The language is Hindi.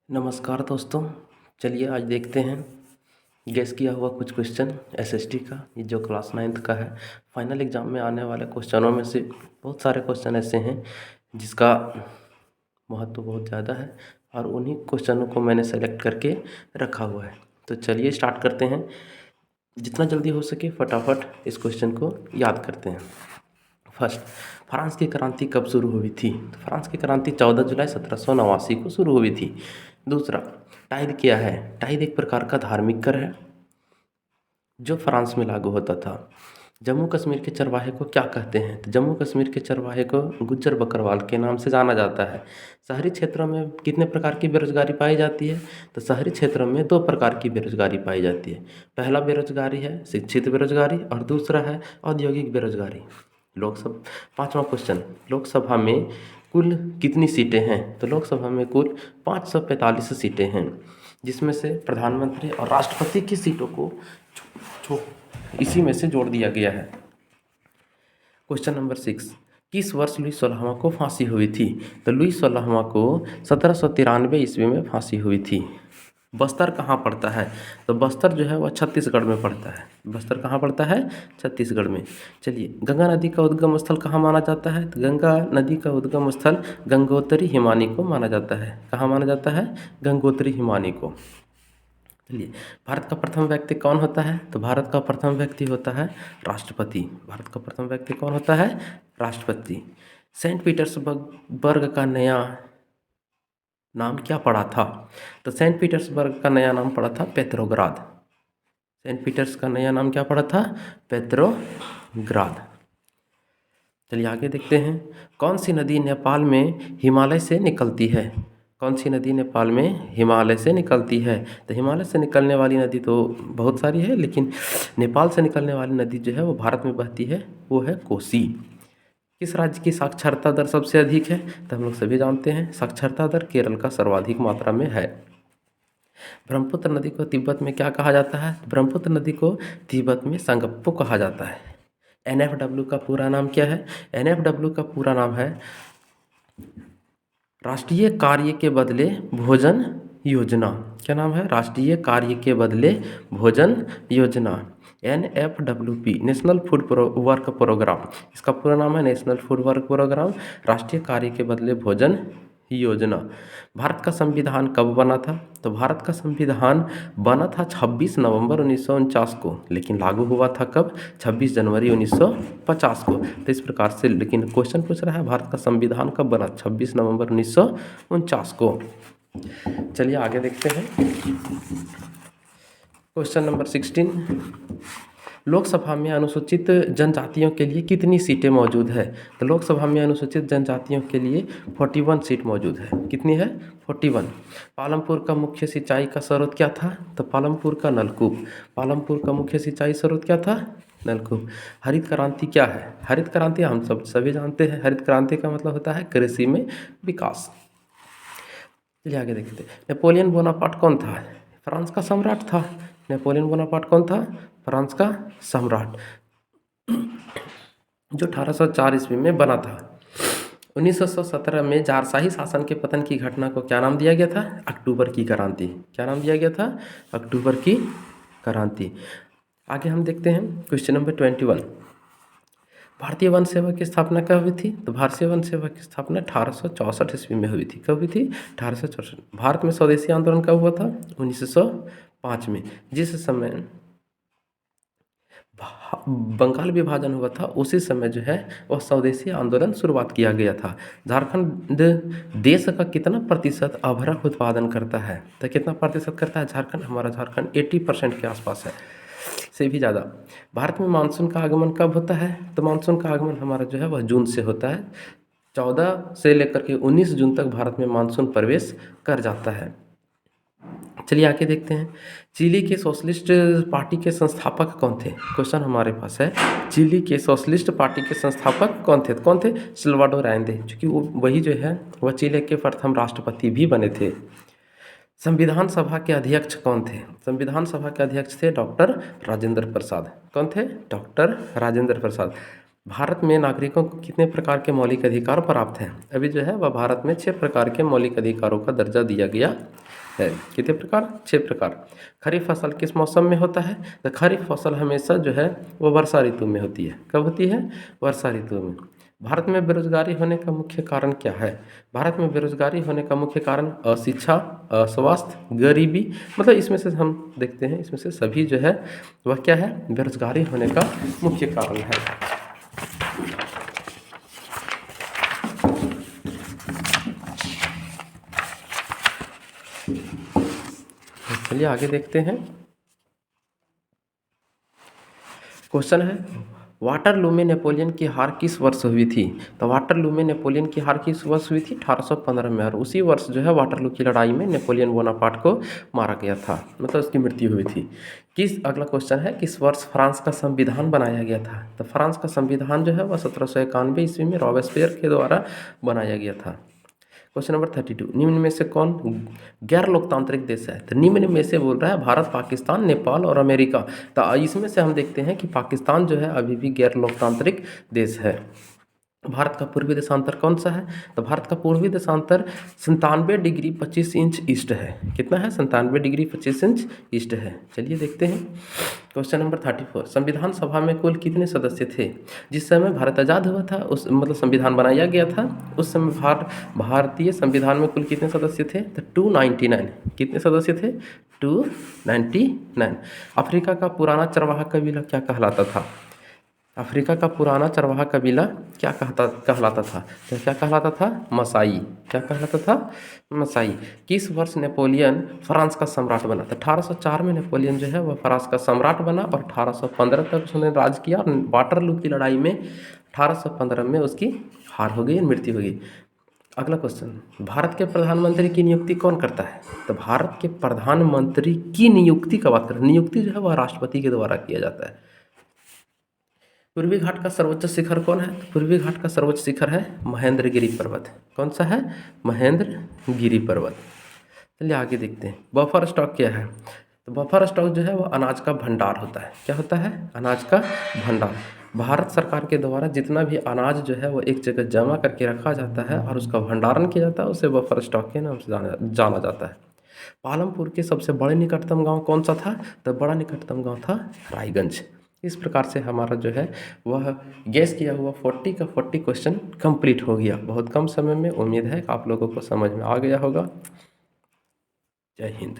नमस्कार दोस्तों। चलिए आज देखते हैं गेस किया हुआ कुछ क्वेश्चन एसएसटी का, ये जो क्लास 9th का है। फाइनल एग्ज़ाम में आने वाले क्वेश्चनों में से बहुत सारे क्वेश्चन ऐसे हैं जिसका महत्व बहुत ज़्यादा है और उन्हीं क्वेश्चनों को मैंने सेलेक्ट करके रखा हुआ है। तो चलिए स्टार्ट करते हैं। जितना जल्दी हो सके फटाफट इस क्वेश्चन को याद करते हैं। फर्स्ट, फ्रांस की क्रांति कब शुरू हुई थी? तो फ्रांस की क्रांति 14 जुलाई 1789 को शुरू हुई थी। दूसरा, टाइद क्या है? टाइद एक प्रकार का धार्मिक कर है जो फ्रांस में लागू होता था। जम्मू कश्मीर के चरवाहे को क्या कहते हैं? तो जम्मू कश्मीर के चरवाहे को गुज्जर बकरवाल के नाम से जाना जाता है। शहरी क्षेत्रों में कितने प्रकार की बेरोजगारी पाई जाती है? तो शहरी क्षेत्रों में 2 प्रकार की बेरोजगारी पाई जाती है। पहला बेरोजगारी है शिक्षित बेरोजगारी और दूसरा है औद्योगिक बेरोजगारी। लोकसभा, पाँचवा क्वेश्चन, लोकसभा में कुल कितनी सीटें हैं? तो लोकसभा में कुल 545 सीटें हैं, जिसमें से प्रधानमंत्री और राष्ट्रपति की सीटों को इसी में से जोड़ दिया गया है। क्वेश्चन नंबर 6, किस वर्ष लुई 16वां को फांसी हुई थी? तो लुई 16वां को 1793 ईस्वी में फांसी हुई थी। बस्तर कहाँ पड़ता है? तो बस्तर जो है वह छत्तीसगढ़ में पड़ता है। बस्तर कहाँ पड़ता है? छत्तीसगढ़ में। चलिए, गंगा नदी का उद्गम स्थल कहाँ माना जाता है? तो गंगा नदी का उद्गम स्थल गंगोत्री हिमानी को माना जाता है। कहाँ माना जाता है? गंगोत्री हिमानी को। चलिए, भारत का प्रथम व्यक्ति कौन होता है? तो भारत का प्रथम व्यक्ति होता है राष्ट्रपति। भारत का प्रथम व्यक्ति कौन होता है? राष्ट्रपति। सेंट पीटर्सबर्ग का नया नाम क्या पड़ा था? तो सेंट पीटर्सबर्ग का नया नाम पड़ा था पेत्रोग्राद। सेंट पीटर्स का नया नाम क्या पड़ा था? पेत्रोग्राद। चलिए आगे देखते हैं। कौन सी नदी नेपाल में हिमालय से निकलती है? कौन सी नदी नेपाल में हिमालय से निकलती है? तो हिमालय से निकलने वाली नदी तो बहुत सारी है, लेकिन नेपाल से निकलने वाली नदी जो है वो भारत में बहती है, वो है कोसी। किस राज्य की साक्षरता दर सबसे अधिक है? तो हम लोग सभी जानते हैं साक्षरता दर केरल का सर्वाधिक मात्रा में है। ब्रह्मपुत्र नदी को तिब्बत में क्या कहा जाता है? ब्रह्मपुत्र नदी को तिब्बत में संगप्पो कहा जाता है। एनएफडब्ल्यू का पूरा नाम क्या है? एनएफडब्ल्यू का पूरा नाम है राष्ट्रीय कार्य के बदले भोजन योजना। क्या नाम है? राष्ट्रीय कार्य के बदले भोजन योजना, NFWP, National Food Work Programme. इसका पूरा नाम है नेशनल फूड वर्क प्रोग्राम, राष्ट्रीय कार्य के बदले भोजन योजना। भारत का संविधान कब बना था? तो भारत का संविधान बना था 26 नवंबर 1949 को, लेकिन लागू हुआ था कब? 26 जनवरी 1950 को। तो इस प्रकार से, लेकिन क्वेश्चन पूछ रहा है भारत का संविधान कब बना? 26 नवंबर 1949 को। चलिए आगे देखते हैं। क्वेश्चन नंबर 16, लोकसभा में अनुसूचित जनजातियों के लिए कितनी सीटें मौजूद है? तो लोकसभा में अनुसूचित जनजातियों के लिए 41 सीट मौजूद है। कितनी है? 41। पालमपुर का मुख्य सिंचाई का स्रोत क्या था? तो पालमपुर का नलकूप। पालमपुर का मुख्य सिंचाई स्रोत क्या था? नलकूप। हरित क्रांति क्या है? हरित क्रांति हम सभी जानते हैं, हरित क्रांति का मतलब होता है कृषि में विकास। चलिए आगे देखते हैं। नेपोलियन बोनापार्ट कौन था? फ्रांस का सम्राट था। नेपोलियन बोनापार्ट कौन था? फ्रांस का सम्राट, जो 1804 ईस्वी में बना था। 1917 में जारशाही शासन के पतन की घटना को क्या नाम दिया गया था? अक्टूबर की क्रांति। क्या नाम दिया गया था? अक्टूबर की क्रांति। आगे हम देखते हैं क्वेश्चन नंबर 21, भारतीय वन सेवा की स्थापना कब हुई थी? तो भारतीय वन सेवा की स्थापना 1864 ईस्वी में हुई थी। कब हुई थी? 1864। भारत में स्वदेशी आंदोलन कब हुआ था? 1905 में। जिस समय बंगाल विभाजन हुआ था उसी समय जो है वह स्वदेशी आंदोलन शुरुआत किया गया था। झारखंड देश का कितना प्रतिशत अभ्रक उत्पादन करता है? तो कितना प्रतिशत करता है झारखंड? हमारा झारखंड 80% के आसपास है, से भी ज़्यादा। भारत में मानसून का आगमन कब होता है? तो मानसून का आगमन हमारा जो है वह जून से होता है। 14 से लेकर के 19 जून तक भारत में मानसून प्रवेश कर जाता है। चलिए आगे देखते हैं। चिली के सोशलिस्ट पार्टी के संस्थापक कौन थे? क्वेश्चन हमारे पास है, चिली के सोशलिस्ट पार्टी के संस्थापक कौन थे? कौन थे? सल्वाडोर आयेंदे, क्योंकि वो वही जो है वह चिली के प्रथम राष्ट्रपति भी बने थे। संविधान सभा के अध्यक्ष कौन थे? संविधान सभा के अध्यक्ष थे डॉक्टर राजेंद्र प्रसाद। कौन थे? डॉक्टर राजेंद्र प्रसाद। भारत में नागरिकों को कितने प्रकार के मौलिक अधिकार प्राप्त हैं? अभी जो है वह भारत में 6 प्रकार के मौलिक अधिकारों का दर्जा दिया गया है। कितने प्रकार? 6 प्रकार। खरीफ फसल किस मौसम में होता है? तो खरीफ फसल हमेशा जो है वो वर्षा ऋतु में होती है। कब होती है? वर्षा ऋतु में। भारत में बेरोजगारी होने का मुख्य कारण क्या है? भारत में बेरोजगारी होने का मुख्य कारण अशिक्षा, अस्वास्थ्य, गरीबी, मतलब इसमें से हम देखते हैं, इसमें से सभी जो है वह क्या है? बेरोजगारी होने का मुख्य कारण है। चलिए आगे देखते हैं। क्वेश्चन है, वाटरलू में नेपोलियन की हार किस वर्ष हुई थी? तो वाटरलू में नेपोलियन की हार किस वर्ष हुई थी? 1815 में। और उसी वर्ष जो है वाटरलू की लड़ाई में नेपोलियन बोनापार्ट को मारा गया था, मतलब उसकी मृत्यु हुई थी। अगला क्वेश्चन है, किस वर्ष फ्रांस का संविधान बनाया गया था? तो फ्रांस का संविधान जो है वह 1791 ईस्वी में रॉबेस्पियर के द्वारा बनाया गया था। क्वेश्चन नंबर 32, निम्न में से कौन गैर लोकतांत्रिक देश है? तो निम्न में से बोल रहा है भारत, पाकिस्तान, नेपाल और अमेरिका। तो इसमें से हम देखते हैं कि पाकिस्तान जो है अभी भी गैर लोकतांत्रिक देश है। भारत का पूर्वी देशांतर कौन सा है? तो भारत का पूर्वी देशांतर 97 डिग्री 25 इंच ईस्ट है। कितना है? 97 डिग्री 25 इंच ईस्ट है। चलिए देखते हैं। क्वेश्चन नंबर 34, संविधान सभा में कुल कितने सदस्य थे? जिस समय भारत आज़ाद हुआ था, उस मतलब संविधान बनाया गया था, उस समय भारतीय संविधान में कुल कितने सदस्य थे? तो 299। कितने सदस्य थे? 299। अफ्रीका का पुराना चरवाहा कबीला क्या कहलाता था? अफ्रीका का पुराना चरवाहा कबीला क्या कहलाता था? तो क्या कहलाता था? मसाई। क्या कहलाता था? मसाई। किस वर्ष नेपोलियन फ्रांस का सम्राट बना? तो 1804 में नेपोलियन जो है वह फ्रांस का सम्राट बना और 1815 तक उसने राज किया। और वाटरलू की लड़ाई में 1815 में उसकी हार हो गई, मृत्यु हो गई। अगला क्वेश्चन, भारत के प्रधानमंत्री की नियुक्ति कौन करता है? तो भारत के प्रधानमंत्री की नियुक्ति का बात करें, नियुक्ति जो है वह राष्ट्रपति के द्वारा किया जाता है। पूर्वी घाट का सर्वोच्च शिखर कौन है? पूर्वी घाट का सर्वोच्च शिखर है महेंद्रगिरी पर्वत। कौन सा है? महेंद्रगिरी पर्वत। चलिए आगे देखते हैं। बफर स्टॉक क्या है? तो बफर स्टॉक जो है वो अनाज का भंडार होता है। क्या होता है? अनाज का भंडार। भारत सरकार के द्वारा जितना भी अनाज जो है वो एक जगह जमा करके रखा जाता है और उसका भंडारण किया जाता है, उसे बफर स्टॉक के नाम से जाना जाता है। पालमपुर के सबसे बड़े निकटतम गांव कौन सा था? तो बड़ा निकटतम गांव था रायगंज। इस प्रकार से हमारा जो है वह गैस किया हुआ 40 का 40 क्वेश्चन कंप्लीट हो गया बहुत कम समय में। उम्मीद है कि आप लोगों को समझ में आ गया होगा। जय हिंद।